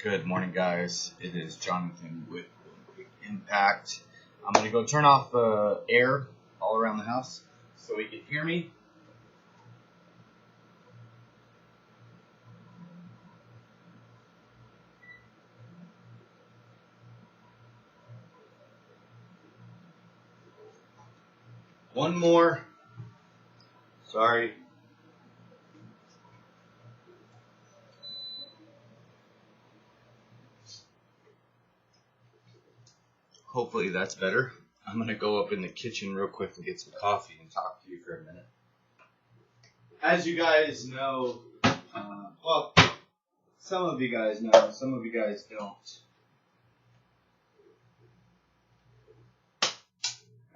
Good morning, guys. It is Jonathan with Quick Impact. I'm going to go turn off the air all around the house so we can hear me. One more. Sorry. Hopefully that's better. I'm going to go up in the kitchen real quick and get some coffee and talk to you for a minute. As you guys know, some of you guys know, some of you guys don't.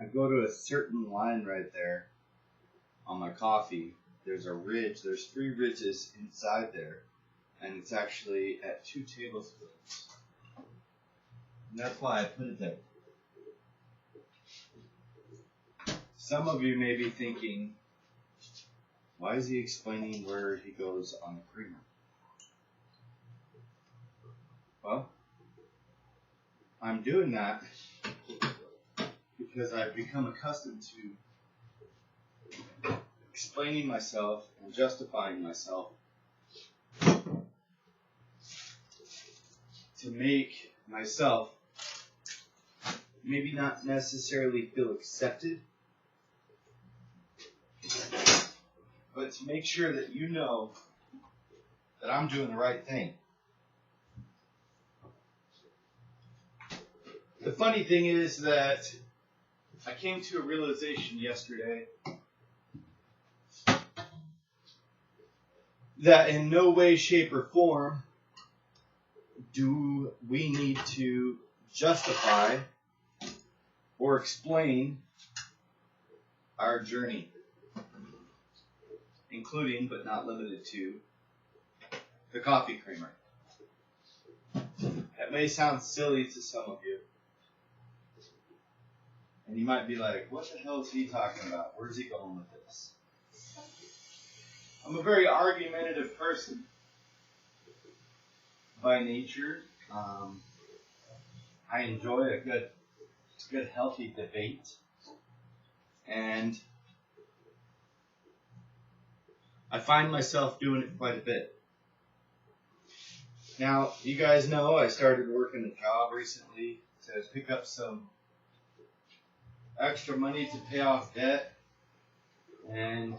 I go to a certain line right there on my coffee. There's a ridge. There's 3 ridges inside there, and it's actually at 2 tablespoons. And that's why I put it there. Some of you may be thinking, why is he explaining where he goes on the creamer? Well, I'm doing that because I've become accustomed to explaining myself and justifying myself to make myself maybe not necessarily feel accepted, but to make sure that you know that I'm doing the right thing. The funny thing is that I came to a realization yesterday that in no way, shape, or form do we need to justify or explain our journey, including but not limited to the coffee creamer. That may sound silly to some of you, and you might be like, what the hell is he talking about? Where's he going with this? I'm a very argumentative person by nature. I enjoy a good healthy debate, and I find myself doing it quite a bit. Now, you guys know I started working a job recently to pick up some extra money to pay off debt and,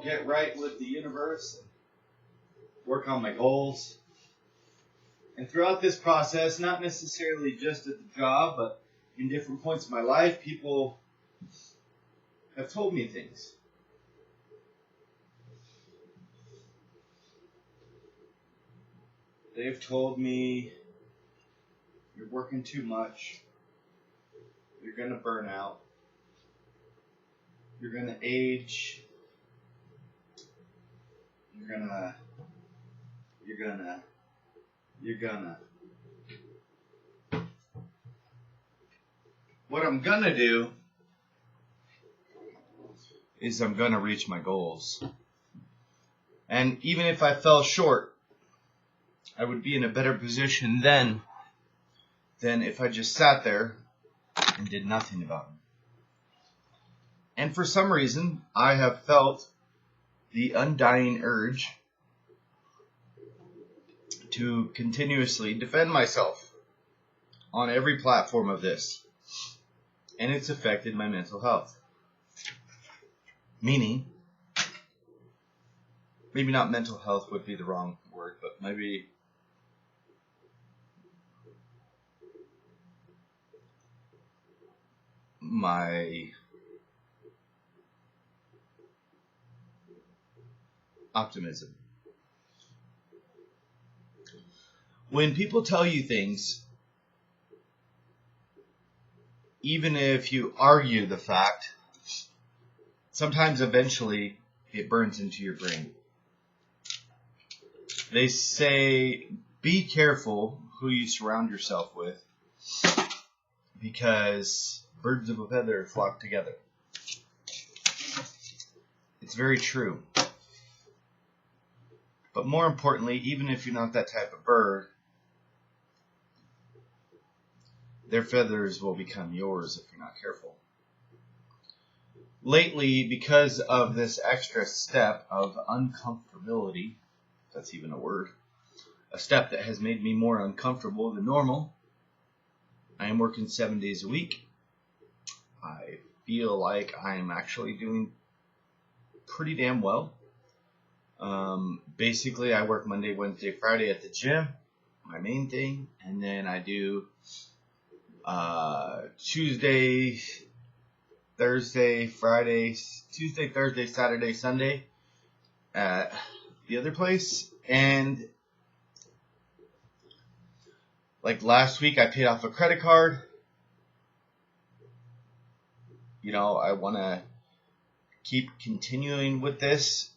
get right with the universe and work on my goals. And throughout this process, not necessarily just at the job, but in different points of my life, people have told me things. They've told me, you're working too much, you're going to burn out, you're going to age, you're gonna. What I'm gonna do is I'm gonna reach my goals. And even if I fell short, I would be in a better position then than if I just sat there and did nothing about it. And for some reason, I have felt the undying urge to continuously defend myself on every platform of this. And it's affected my mental health. Meaning, maybe not mental health would be the wrong word, but maybe my optimism. When people tell you things, even if you argue the fact, sometimes eventually it burns into your brain. They say, be careful who you surround yourself with, because birds of a feather flock together. It's very true. But more importantly, even if you're not that type of bird, their feathers will become yours if you're not careful. Lately, because of this extra step of uncomfortability, if that's even a word, a step that has made me more uncomfortable than normal, I am working 7 days a week. I feel like I am actually doing pretty damn well. Basically, I work Monday, Wednesday, Friday at the gym, my main thing, and then I do Tuesday, Thursday, Saturday, Sunday at the other place. And like last week, I paid off a credit card. You know, I want to keep continuing with this,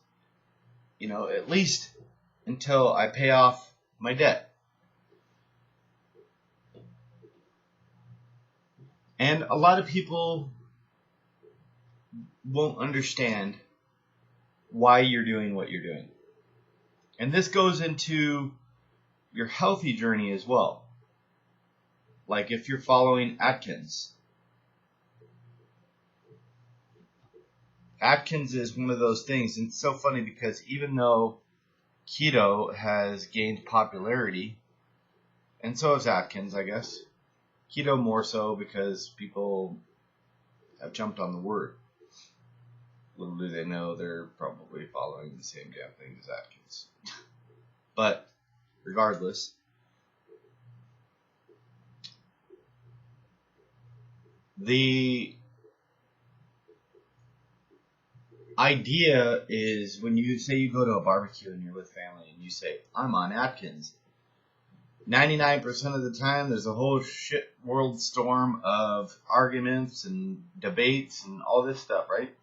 you know, at least until I pay off my debt. And a lot of people won't understand why you're doing what you're doing. And this goes into your healthy journey as well. Like if you're following Atkins. Atkins is one of those things, and it's so funny because even though keto has gained popularity, and so has Atkins, I guess, keto more so because people have jumped on the word. Little do they know they're probably following the same damn thing as Atkins. But regardless, the idea is when you say you go to a barbecue and you're with family and you say, I'm on Atkins, 99% of the time there's a whole shit world storm of arguments and debates and all this stuff, right?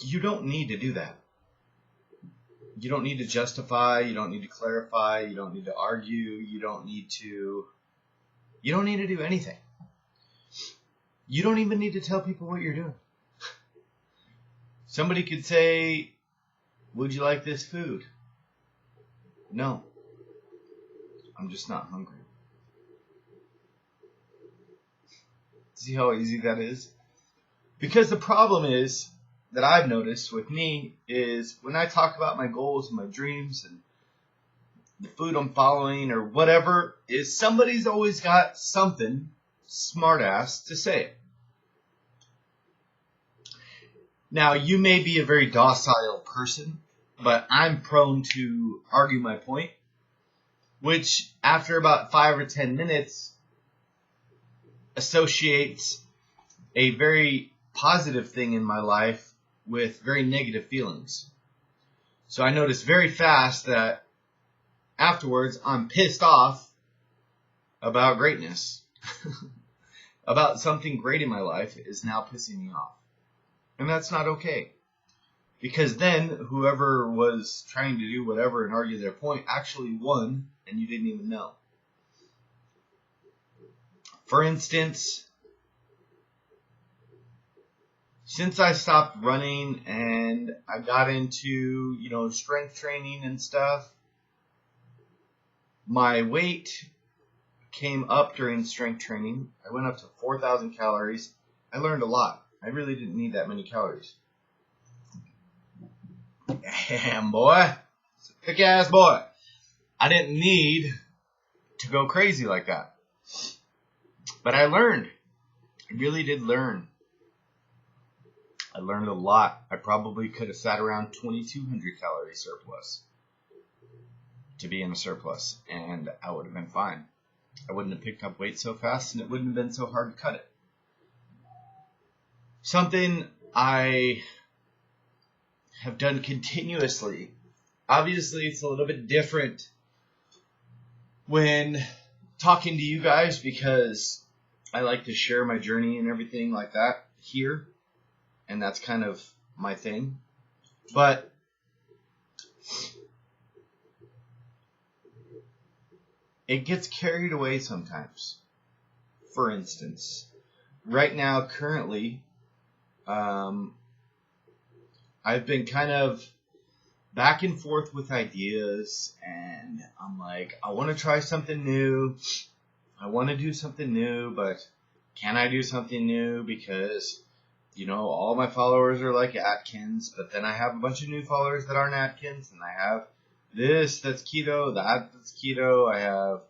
You don't need to do that. You don't need to justify, you don't need to clarify, you don't need to argue, you don't need to do anything. You don't even need to tell people what you're doing. Somebody could say, would you like this food? No. I'm just not hungry. See how easy that is? Because the problem is, that I've noticed with me, is when I talk about my goals and my dreams and the food I'm following or whatever, is somebody's always got something smart ass to say. Now, you may be a very docile person, but I'm prone to argue my point, which after about 5 or 10 minutes associates a very positive thing in my life with very negative feelings. So I noticed very fast that afterwards I'm pissed off about greatness. About something great in my life is now pissing me off. And that's not okay. Because then whoever was trying to do whatever and argue their point actually won and you didn't even know. For instance, since I stopped running and I got into, strength training and stuff, my weight came up during strength training. I went up to 4,000 calories. I learned a lot. I really didn't need that many calories. Damn, boy. It's a thick-ass boy. I didn't need to go crazy like that. But I learned. I really did learn. I learned a lot. I probably could have sat around 2,200 calorie surplus to be in a surplus, and I would have been fine. I wouldn't have picked up weight so fast, and it wouldn't have been so hard to cut it. Something I have done continuously. Obviously, it's a little bit different when talking to you guys because I like to share my journey and everything like that here. And that's kind of my thing. But it gets carried away sometimes. For instance, right now, currently, I've been kind of back and forth with ideas, and I'm like, I want to try something new. I want to do something new, but can I do something new? Because, all my followers are like Atkins, but then I have a bunch of new followers that aren't Atkins, and I have this that's keto, that's keto. I have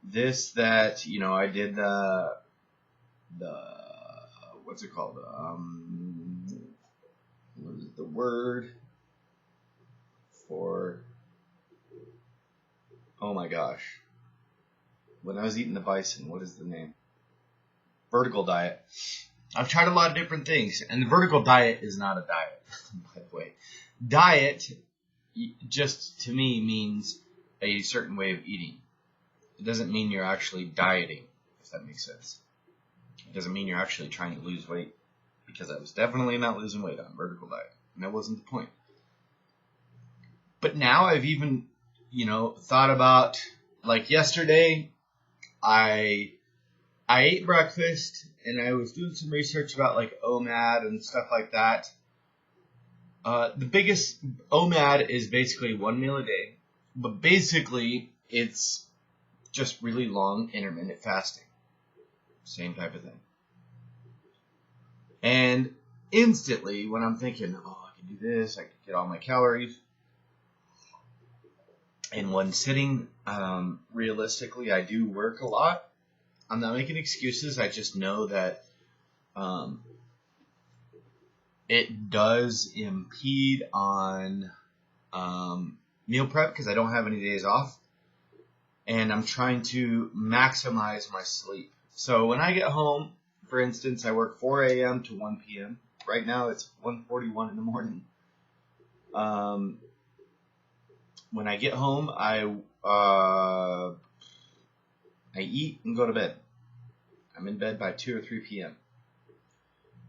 this that, I did the what's it called? What is the word for, oh my gosh. When I was eating the bison, what is the name? Vertical diet. I've tried a lot of different things, and the vertical diet is not a diet, by the way. Diet, just to me, means a certain way of eating. It doesn't mean you're actually dieting, if that makes sense. It doesn't mean you're actually trying to lose weight, because I was definitely not losing weight on vertical diet, and that wasn't the point. But now I've even, thought about, like yesterday, I ate breakfast, and I was doing some research about like OMAD and stuff like that. The biggest OMAD is basically 1 meal a day, but basically it's just really long intermittent fasting. Same type of thing. And instantly, when I'm thinking, I can do this, I can get all my calories in one sitting, realistically, I do work a lot. I'm not making excuses. I just know that it does impede on meal prep because I don't have any days off. And I'm trying to maximize my sleep. So when I get home, for instance, I work 4 a.m. to 1 p.m. Right now it's 1:41 in the morning. When I get home, I eat and go to bed. I'm in bed by 2 or 3 p.m.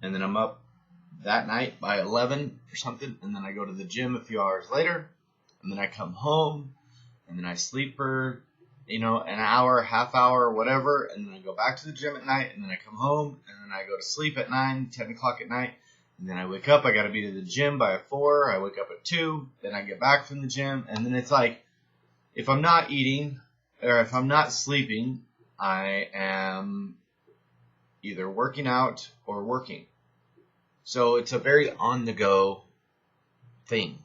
And then I'm up that night by 11 or something. And then I go to the gym a few hours later. And then I come home. And then I sleep for, an hour, half hour, whatever. And then I go back to the gym at night. And then I come home. And then I go to sleep at 9, 10 o'clock at night. And then I wake up. I got to be to the gym by 4. I wake up at 2. Then I get back from the gym. And then it's like, if I'm not eating or if I'm not sleeping, I am either working out or working. So it's a very on-the-go thing.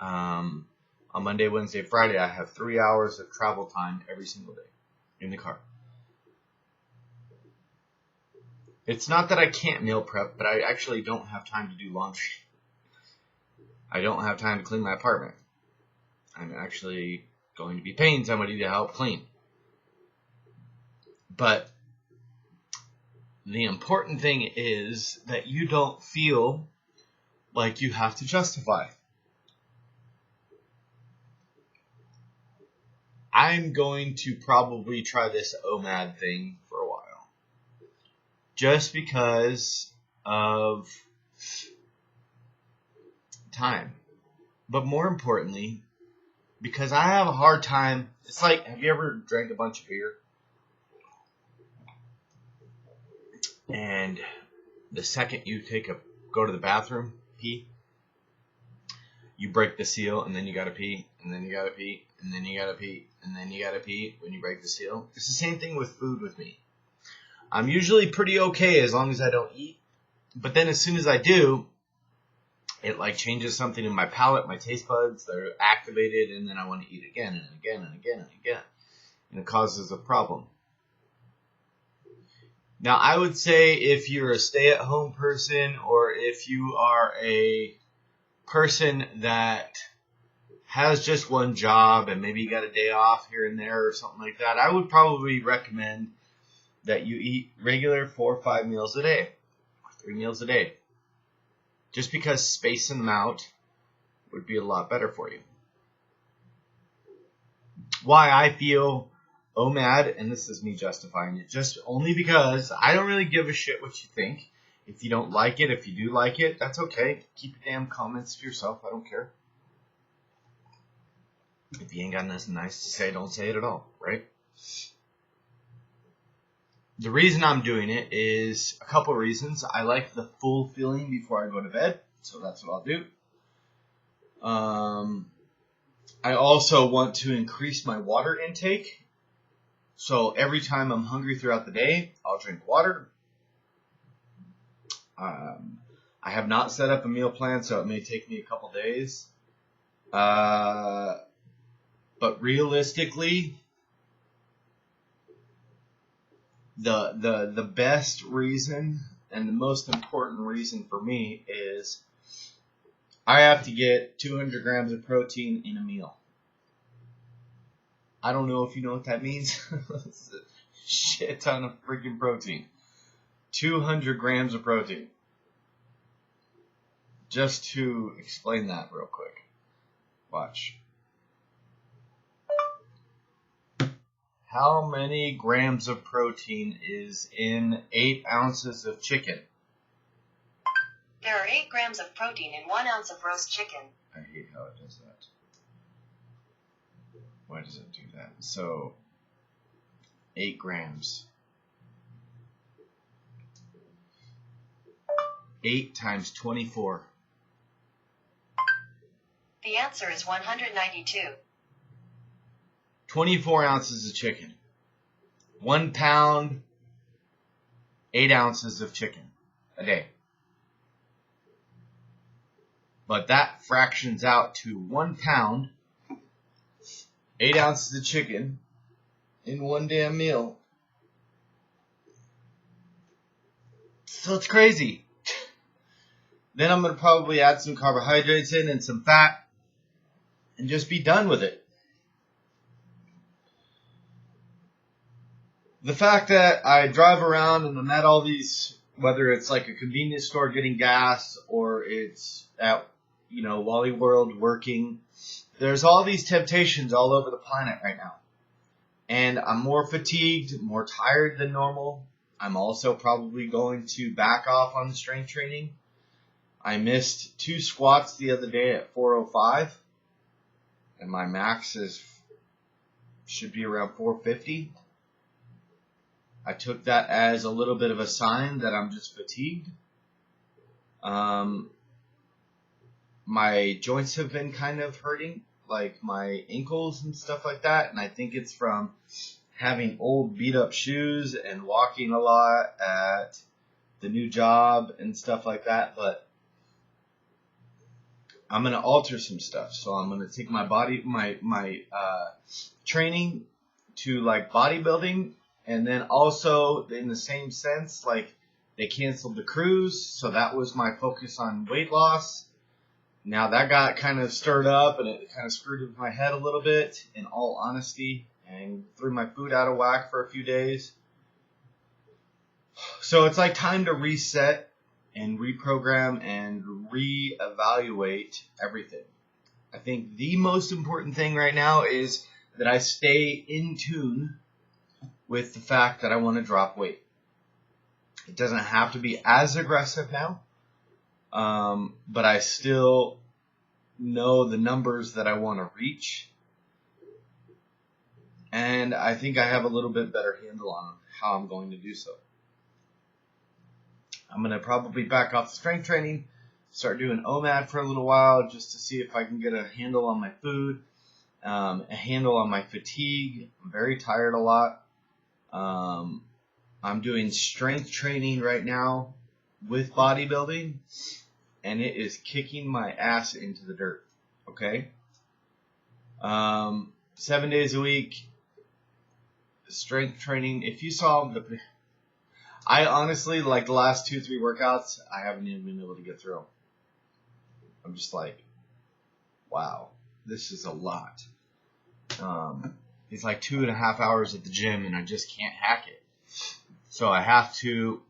On Monday, Wednesday, Friday, I have 3 hours of travel time every single day in the car. It's not that I can't meal prep, but I actually don't have time to do laundry. I don't have time to clean my apartment. I'm actually going to be paying somebody to help clean. But the important thing is that you don't feel like you have to justify. I'm going to probably try this OMAD thing for a while. Just because of time. But more importantly, because I have a hard time. It's like, have you ever drank a bunch of beer? And the second you go to the bathroom, pee, you break the seal, and then you gotta pee, and then you gotta pee, and then you gotta pee, and then you gotta pee when you break the seal. It's the same thing with food with me. I'm usually pretty okay as long as I don't eat, but then as soon as I do, it like changes something in my palate, my taste buds, they're activated, and then I want to eat again and again and again and again, and it causes a problem. Now, I would say if you're a stay-at-home person or if you are a person that has just one job and maybe you got a day off here and there or something like that, I would probably recommend that you eat regular 4 or 5 meals a day, 3 meals a day. Just because spacing them out would be a lot better for you. Why I feel OMAD, and this is me justifying it, just only because I don't really give a shit what you think. If you don't like it, if you do like it, that's okay. Keep your damn comments to yourself. I don't care. If you ain't got nothing nice to say, don't say it at all, right? The reason I'm doing it is a couple reasons. I like the full feeling before I go to bed, so that's what I'll do. I also want to increase my water intake. So every time I'm hungry throughout the day, I'll drink water. I have not set up a meal plan, so it may take me a couple days. But realistically, the best reason and the most important reason for me is I have to get 200 grams of protein in a meal. I don't know if you know what that means. It's a shit ton of freaking protein. 200 grams of protein. Just to explain that real quick. Watch. How many grams of protein is in 8 ounces of chicken? There are 8 grams of protein in 1 ounce of roast chicken. I hate how it does that. Why does it do that? So, 8 grams. 8 times 24. The answer is 192. 24 ounces of chicken. 1 pound, 8 ounces of chicken a day. But that fractions out to 1 pound, 8 ounces of chicken in one damn meal. So it's crazy. Then I'm going to probably add some carbohydrates in and some fat and just be done with it. The fact that I drive around and I'm at all these, whether it's like a convenience store getting gas or it's at, Wally World working, there's all these temptations all over the planet right now. And I'm more fatigued, more tired than normal. I'm also probably going to back off on the strength training. I missed 2 squats the other day at 405. And my max should be around 450. I took that as a little bit of a sign that I'm just fatigued. My joints have been kind of hurting, like my ankles and stuff like that. And I think it's from having old beat up shoes and walking a lot at the new job and stuff like that. But I'm going to alter some stuff. So I'm going to take my training to like bodybuilding. And then also in the same sense, like they canceled the cruise. So that was my focus on weight loss. Now that got kind of stirred up and it kind of screwed with my head a little bit, in all honesty, and threw my food out of whack for a few days. So it's like time to reset and reprogram and reevaluate everything. I think the most important thing right now is that I stay in tune with the fact that I want to drop weight. It doesn't have to be as aggressive now, but I still know the numbers that I want to reach. And I think I have a little bit better handle on how I'm going to do so. I'm going to probably back off the strength training, start doing OMAD for a little while just to see if I can get a handle on my food, a handle on my fatigue. I'm very tired a lot. I'm doing strength training right now with bodybuilding, and it is kicking my ass into the dirt. Okay? 7 days a week, strength training. If you saw I honestly, like the last 2-3 workouts, I haven't even been able to get through them. I'm just like, wow, this is a lot. It's like 2.5 hours at the gym, and I just can't hack it. So I have to,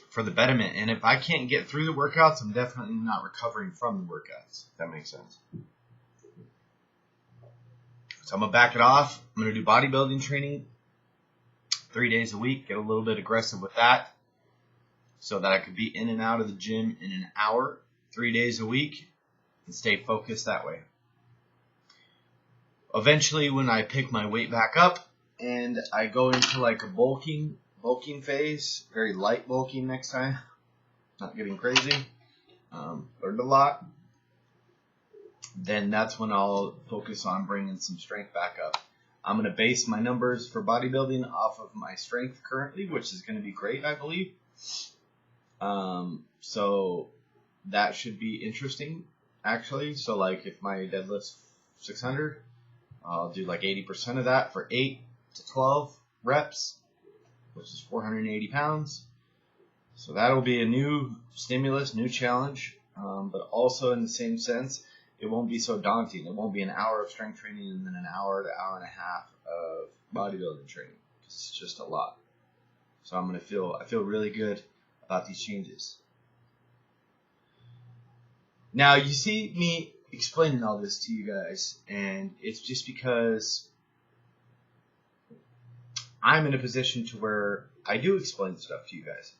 for the betterment. And if I can't get through the workouts, I'm definitely not recovering from the workouts, if that makes sense. So I'm going to back it off. I'm going to do bodybuilding training 3 days a week, get a little bit aggressive with that so that I could be in and out of the gym in an hour, 3 days a week, and stay focused that way. Eventually, when I pick my weight back up and I go into like a bulking phase, very light bulking next time, not getting crazy, learned a lot. then that's when I'll focus on bringing some strength back up. I'm going to base my numbers for bodybuilding off of my strength currently, which is going to be great, I believe. So that should be interesting, actually. So, like, if my deadlift's 600, I'll do like 80% of that for 8 to 12 reps, which is 480 pounds. So that'll be a new stimulus, new challenge, but also in the same sense, it won't be so daunting. It won't be an hour of strength training and then an hour to hour and a half of bodybuilding training. It's just a lot. So I feel really good about these changes. Now, you see me explaining all this to you guys, and it's just because I'm in a position to where I do explain stuff to you guys.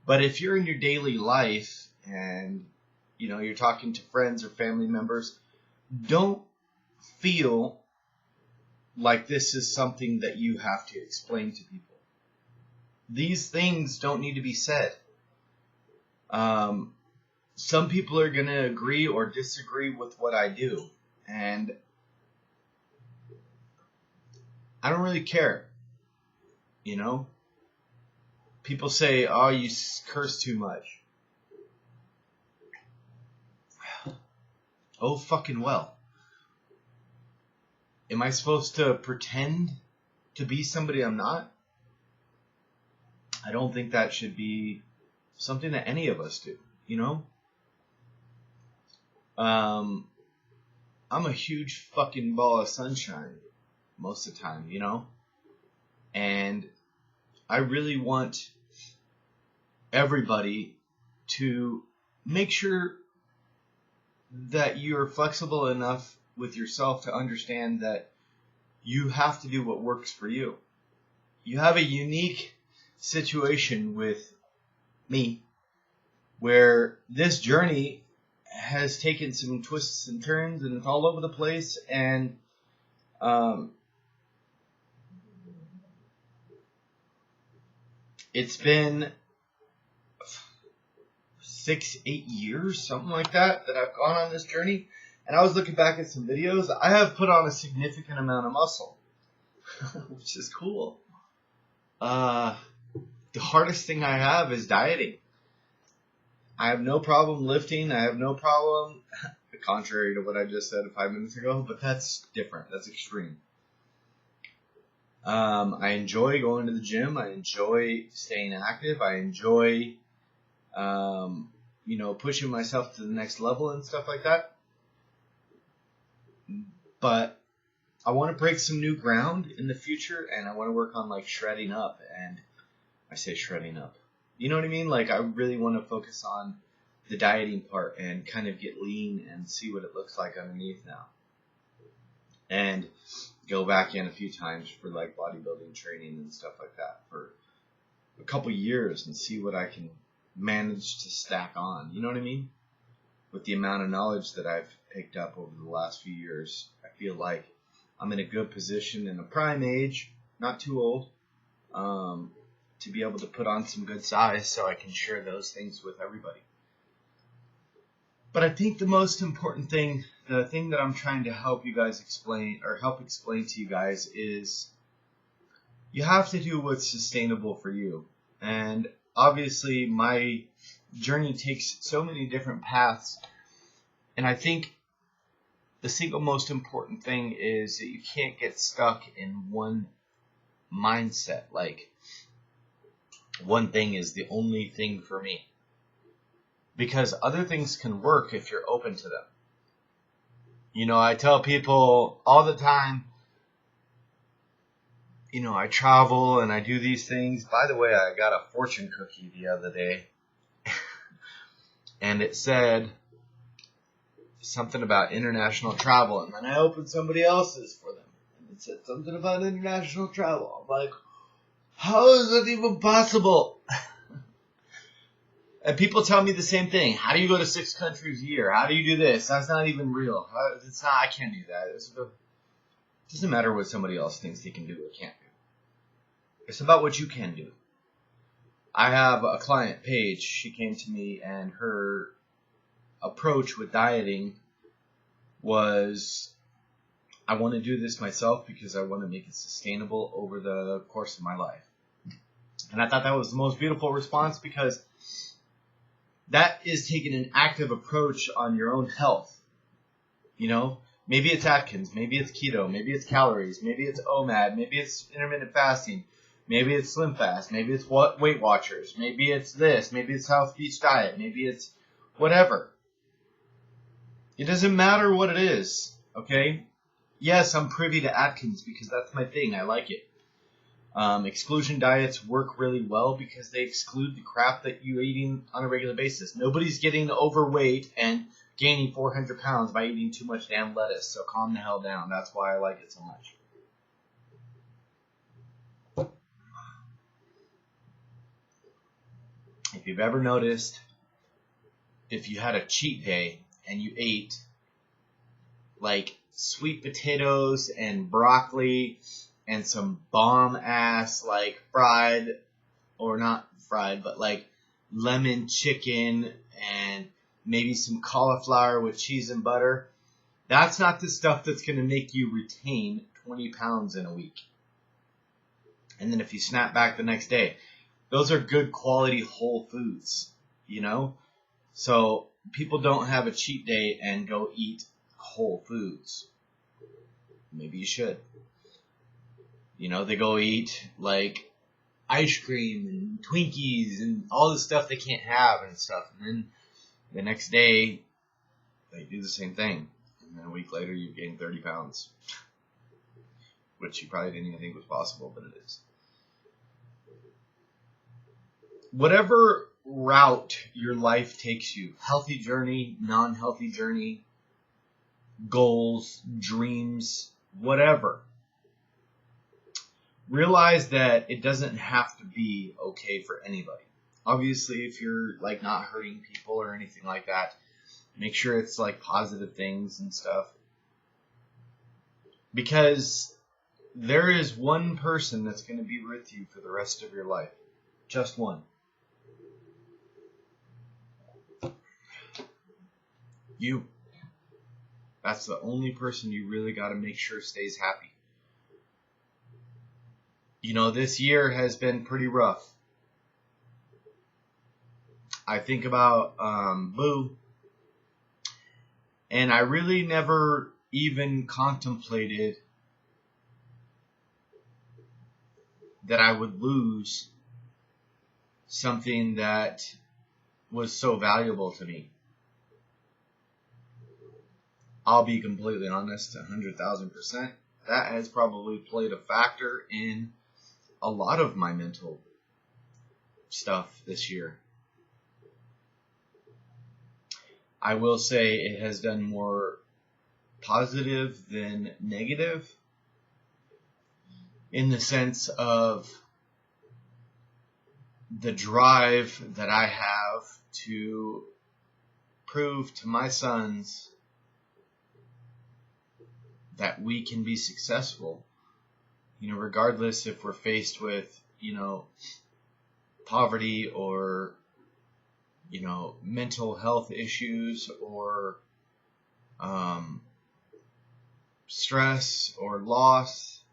But if you're in your daily life and, you know, you're talking to friends or family members, don't feel like this is something that you have to explain to people. These things don't need to be said. Some people are going to agree or disagree with what I do, and I don't really care, you know? People say, oh, you curse too much. Oh, fucking well. Am I supposed to pretend to be somebody I'm not? I don't think that should be something that any of us do, you know? I'm a huge fucking ball of sunshine most of the time, you know? And I really want everybody to make sure that you're flexible enough with yourself to understand that you have to do what works for you. You have a unique situation with me where this journey has taken some twists and turns and it's all over the place, and it's been 6-8 years, something like that I've gone on this journey. And I was looking back at some videos. I have put on a significant amount of muscle, which is cool. The hardest thing I have is dieting. I have no problem lifting. I have no problem, contrary to what I just said 5 minutes ago, but that's different. That's extreme. I enjoy going to the gym. I enjoy staying active. I enjoy, pushing myself to the next level and stuff like that. But I want to break some new ground in the future, and I want to work on, like, shredding up. And I say shredding up. You know what I mean? Like, I really want to focus on the dieting part and kind of get lean and see what it looks like underneath now. And go back in a few times for, like, bodybuilding training and stuff like that for a couple years and see what I can manage to stack on. You know what I mean? With the amount of knowledge that I've picked up over the last few years, I feel like I'm in a good position in a prime age, not too old, to be able to put on some good size so I can share those things with everybody. But I think the most important thing, the thing that I'm trying to help you guys explain, or help explain to you guys, is you have to do what's sustainable for you. And obviously my journey takes so many different paths, and I think the single most important thing is that you can't get stuck in one mindset, like one thing is the only thing for me. Because other things can work if you're open to them. You know, I tell people all the time, you know, I travel and I do these things. By the way, I got a fortune cookie the other day. And it said something about international travel. And then I opened somebody else's for them. And it said something about international travel. I'm like, how is that even possible? And people tell me the same thing. How do you go to 6 countries a year? How do you do this? That's not even real. It's not. I can't do that. It doesn't matter what somebody else thinks they can do or can't do. It's about what you can do. I have a client, Paige. She came to me, and her approach with dieting was I want to do this myself because I want to make it sustainable over the course of my life. And I thought that was the most beautiful response because that is taking an active approach on your own health. You know, maybe it's Atkins, maybe it's keto, maybe it's calories, maybe it's OMAD, maybe it's intermittent fasting, maybe it's Slim Fast, maybe it's Weight Watchers, maybe it's this, maybe it's Health Beach Diet, maybe it's whatever. It doesn't matter what it is, okay? Yes, I'm privy to Atkins because that's my thing. I like it. Exclusion diets work really well because they exclude the crap that you're eating on a regular basis. Nobody's getting overweight and gaining 400 pounds by eating too much damn lettuce, so calm the hell down. That's why I like it so much. If you've ever noticed, if you had a cheat day and you ate like sweet potatoes and broccoli and some bomb ass like fried, or not fried, but like lemon chicken and maybe some cauliflower with cheese and butter, that's not the stuff that's going to make you retain 20 pounds in a week. And then if you snap back the next day, those are good quality whole foods, you know? So people don't have a cheat day and go eat whole foods. Maybe you should. You know, they go eat like ice cream and Twinkies and all the stuff they can't have and stuff. And then the next day, they do the same thing. And then a week later, you gain 30 pounds. Which you probably didn't even think was possible, but it is. Whatever route your life takes you, healthy journey, non-healthy journey, goals, dreams, whatever, realize that it doesn't have to be okay for anybody. Obviously, if you're like not hurting people or anything like that, make sure it's like positive things and stuff. Because there is one person that's going to be with you for the rest of your life. Just one. You. That's the only person you really got to make sure stays happy. You know, this year has been pretty rough. I think about Boo, and I really never even contemplated that I would lose something that was so valuable to me. I'll be completely honest, 100,000%. That has probably played a factor in a lot of my mental stuff this year. I will say it has done more positive than negative in the sense of the drive that I have to prove to my sons that we can be successful, you know, regardless if we're faced with, you know, poverty or, you know, mental health issues or stress or loss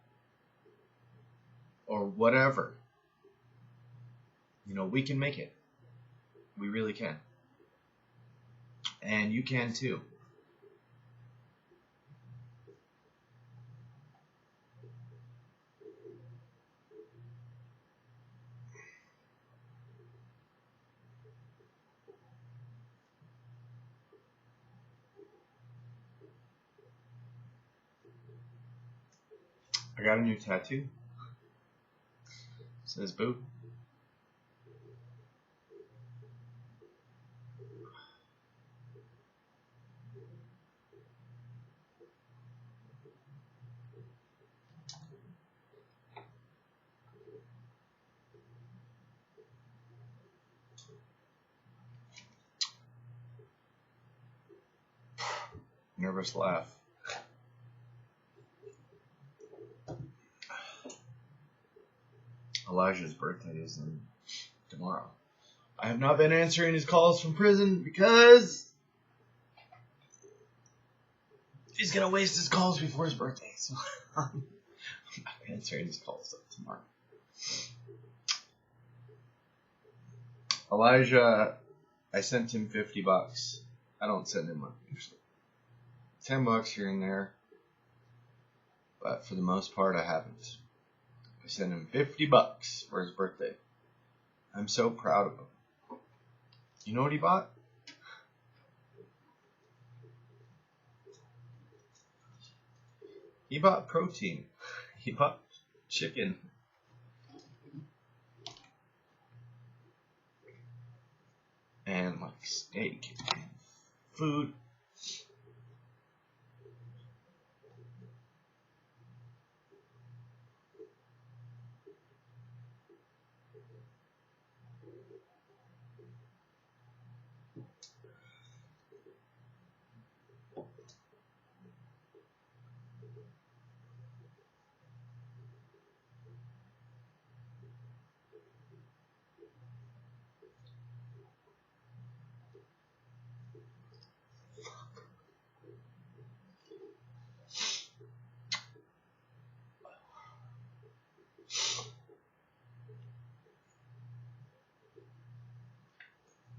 or whatever. You know, we can make it. We really can. And you can too. I got a new tattoo. It says Boo. Nervous laugh. Elijah's birthday is tomorrow. I have not been answering his calls from prison because he's gonna waste his calls before his birthday, so I'm answering his calls tomorrow. Elijah, I sent him $50. I don't send him money usually. $10 here and there, but for the most part, I haven't. I sent him $50 for his birthday. I'm so proud of him. You know what he bought? He bought protein. He bought chicken. And like steak and food.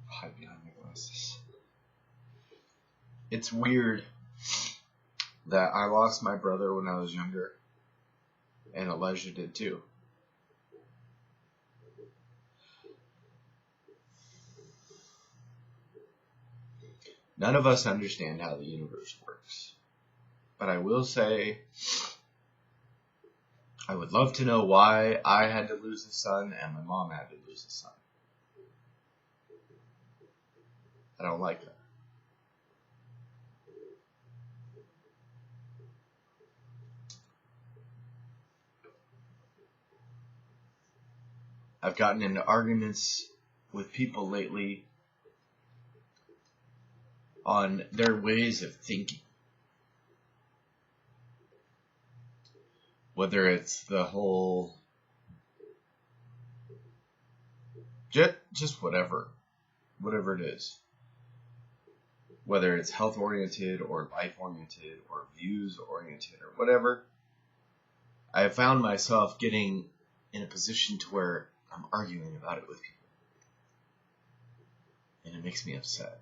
Hide behind my glasses. It's weird that I lost my brother when I was younger, and Elijah did too. None of us understand how the universe works, but I will say I would love to know why I had to lose a son and my mom had to lose a son. I don't like that. I've gotten into arguments with people lately on their ways of thinking. Whether it's the whole, just whatever it is. Whether it's health oriented or life oriented or views oriented or whatever. I have found myself getting in a position to where I'm arguing about it with people. And it makes me upset.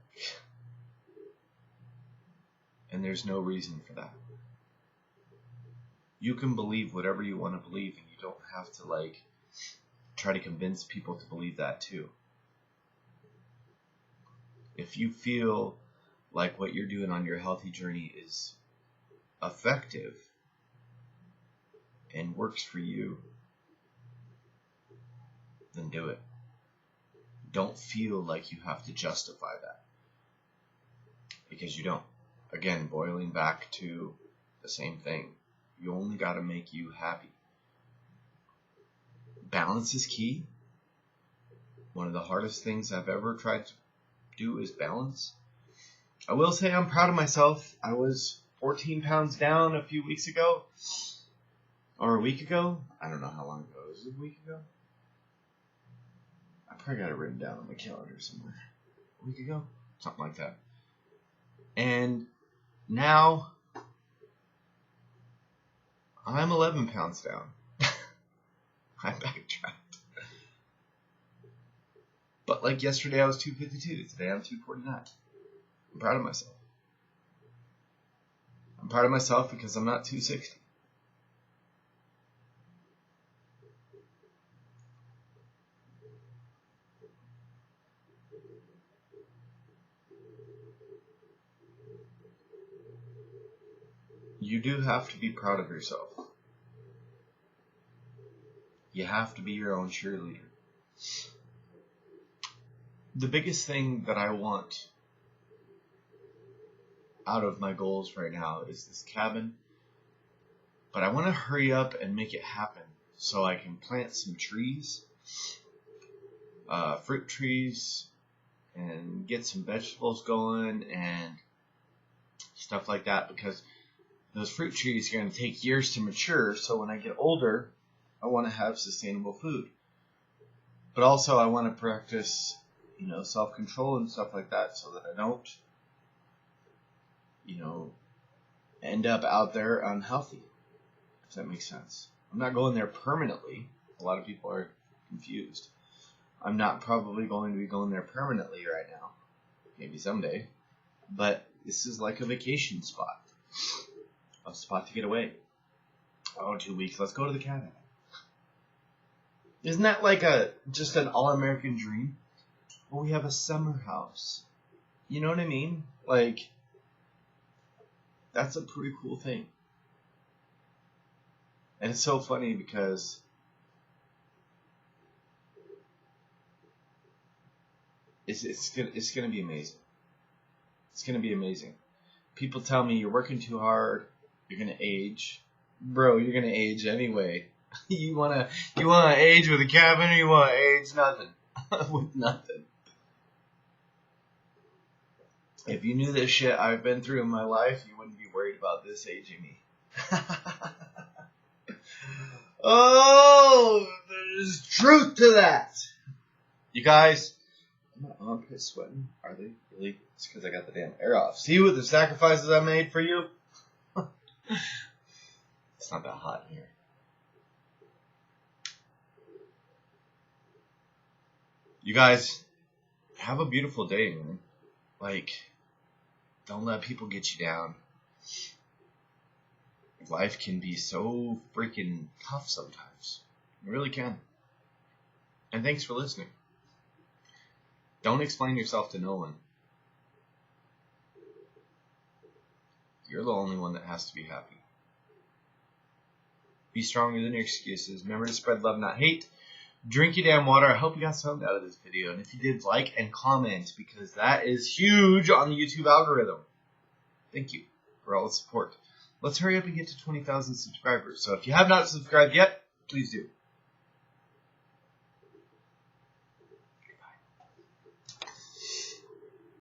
And there's no reason for that. You can believe whatever you want to believe, and you don't have to try to convince people to believe that too. If you feel like what you're doing on your healthy journey is effective and works for you, then do it. Don't feel like you have to justify that, because you don't. Again, boiling back to the same thing. You only got to make you happy. Balance is key. One of the hardest things I've ever tried to do is balance. I will say I'm proud of myself. I was 14 pounds down a few weeks ago. Or a week ago. I don't know how long ago. Was it a week ago? I probably got it written down on my calendar somewhere. A week ago? Something like that. And now I'm 11 pounds down. I backtracked. But yesterday I was 252. Today I'm 249. I'm proud of myself. I'm proud of myself because I'm not 260. You do have to be proud of yourself. You have to be your own cheerleader. The biggest thing that I want out of my goals right now is this cabin. But I want to hurry up and make it happen so I can plant some trees, fruit trees, and get some vegetables going and stuff like that, because those fruit trees are going to take years to mature, so when I get older, I want to have sustainable food. But also I want to practice, self-control and stuff like that so that I don't, end up out there unhealthy, if that makes sense. I'm not going there permanently. A lot of people are confused. I'm not probably going to be going there permanently right now. Maybe someday. But this is like a vacation spot. A spot to get away. Oh, 2 weeks. Let's go to the cabin. Isn't that like just an all-American dream? Well, we have a summer house. You know what I mean? Like, that's a pretty cool thing. And it's so funny because it's gonna be amazing. It's gonna be amazing. People tell me you're working too hard, you're gonna age. Bro, you're gonna age anyway. you wanna age with a cabin, or you wanna age nothing? With nothing. If you knew this shit I've been through in my life, you wouldn't be worried about this aging me. Oh, there's truth to that. You guys, are my armpits sweating? Are they really? It's because I got the damn air off. See what the sacrifices I made for you? It's not that hot in here. You guys, have a beautiful day, man. Like, don't let people get you down. Life can be so freaking tough sometimes. It really can. And thanks for listening. Don't explain yourself to no one. You're the only one that has to be happy. Be stronger than your excuses. Remember to spread love, not hate. Drink your damn water. I hope you got something out of this video. And if you did, like and comment, because that is huge on the YouTube algorithm. Thank you for all the support. Let's hurry up and get to 20,000 subscribers. So if you have not subscribed yet, please do.